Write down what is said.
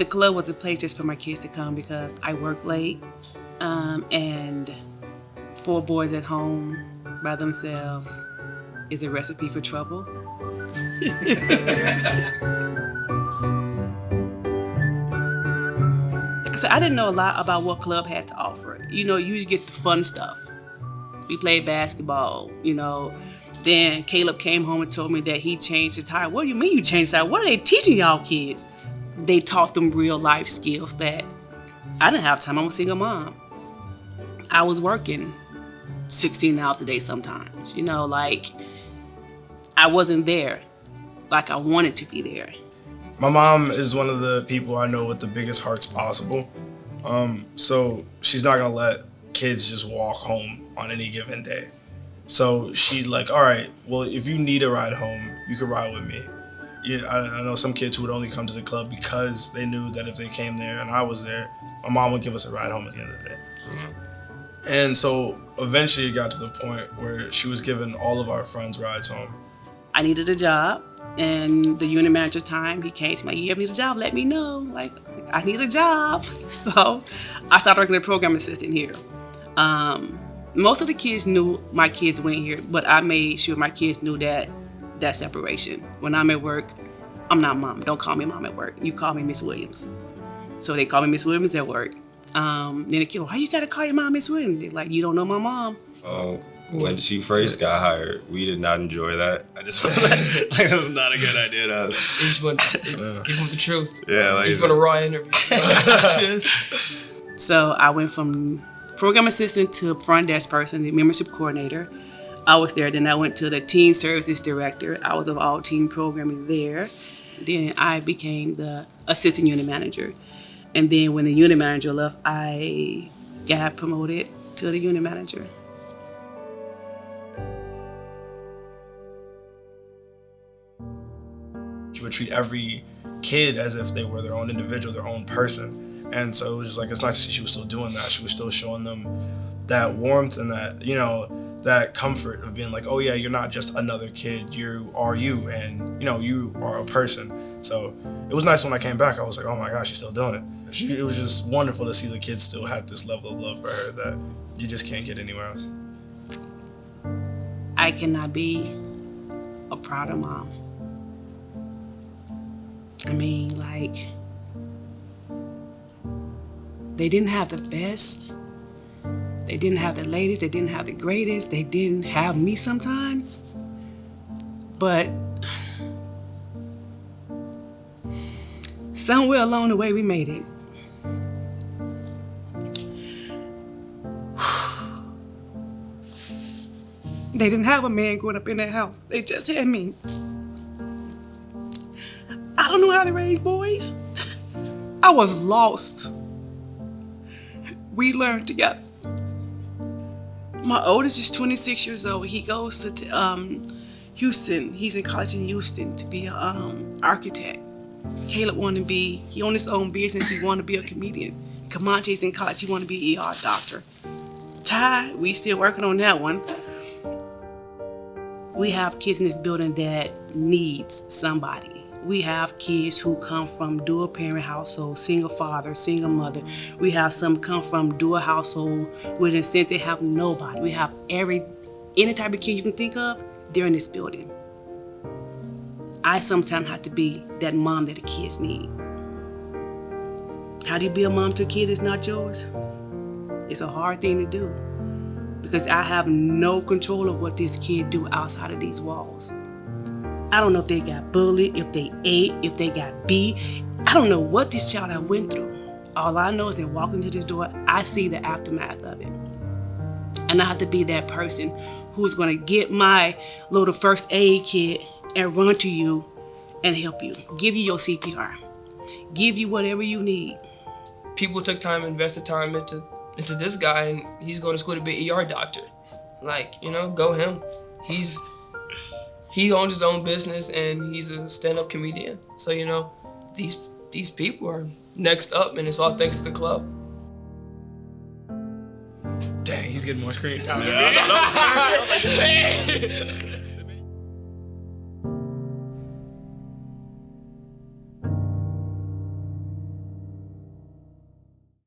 The club was a place just for my kids to come because I work late, and 4 boys at home by themselves is a recipe for trouble. So I didn't know a lot about what club had to offer. You know, you get the fun stuff. We played basketball, you know. Then Caleb came home and told me that he changed the tire. What do you mean you changed the tire? What are they teaching y'all kids? They taught them real life skills that I didn't have time. I'm a single mom. I was working 16 hours a day sometimes. You know, like I wasn't there like I wanted to be there. My mom is one of the people I know with the biggest hearts possible. So she's not gonna let kids just walk home on any given day. So she like, all right, well, if you need a ride home, you can ride with me. I know some kids who would only come to the club because they knew that if they came there and I was there, my mom would give us a ride home at the end of the day. Mm-hmm. And so eventually it got to the point where she was giving all of our friends rides home. I needed a job, and the unit manager time, he came to me, you ever need a job, let me know. Like, I need a job. So I started working as a program assistant here. Most of the kids knew my kids went here, but I made sure my kids knew that separation. When I'm at work, I'm not mom. Don't call me mom at work. You call me Miss Williams. So they call me Miss Williams at work. Then they go, why you gotta call your mom Miss Williams? They're like, you don't know my mom. When she first got hired, we did not enjoy that. I just felt like it was not a good idea to us. You just want give them the truth. Yeah, like you just want a raw interview. So I went from program assistant to front desk person, the membership coordinator. I was there. Then I went to the teen services director. I was of all teen programming there. Then I became the assistant unit manager. And then when the unit manager left, I got promoted to the unit manager. She would treat every kid as if they were their own individual, their own person. And so it was just like, it's nice to see she was still doing that. She was still showing them that warmth and that, you know, that comfort of being like, oh yeah, you're not just another kid, you are you, and you know, you are a person. So it was nice when I came back. I was like, oh my gosh, she's still doing it. It was just wonderful to see the kids still have this level of love for her that you just can't get anywhere else. I cannot be a prouder mom. I mean, like, they didn't have the best. They didn't have the latest. They didn't have the greatest. They didn't have me sometimes. But somewhere along the way, we made it. They didn't have a man growing up in their house. They just had me. I don't know how to raise boys. I was lost. We learned together. My oldest is 26 years old. He goes to Houston. He's in college in Houston to be an architect. Caleb wanted to be, he owned his own business. He wanted to be a comedian. Kamonte's in college. He wanted to be an ER doctor. Ty, we still working on that one. We have kids in this building that needs somebody. We have kids who come from dual parent households, single father, single mother. We have some come from dual household with a sense they have nobody. We have any type of kid you can think of, they're in this building. I sometimes have to be that mom that the kids need. How do you be a mom to a kid that's not yours? It's a hard thing to do because I have no control of what this kid do outside of these walls. I don't know if they got bullied, if they ate, if they got beat. I don't know what this child I went through. All I know is they walk into this door, I see the aftermath of it. And I have to be that person who's gonna get my little first aid kit and run to you and help you. Give you your CPR. Give you whatever you need. People took time, invested time into this guy, and he's going to school to be an ER doctor. Like, you know, go him. He owns his own business and he's a stand-up comedian. So, you know, these people are next up, and it's all thanks to the club. Dang, he's getting more screen time. Yeah,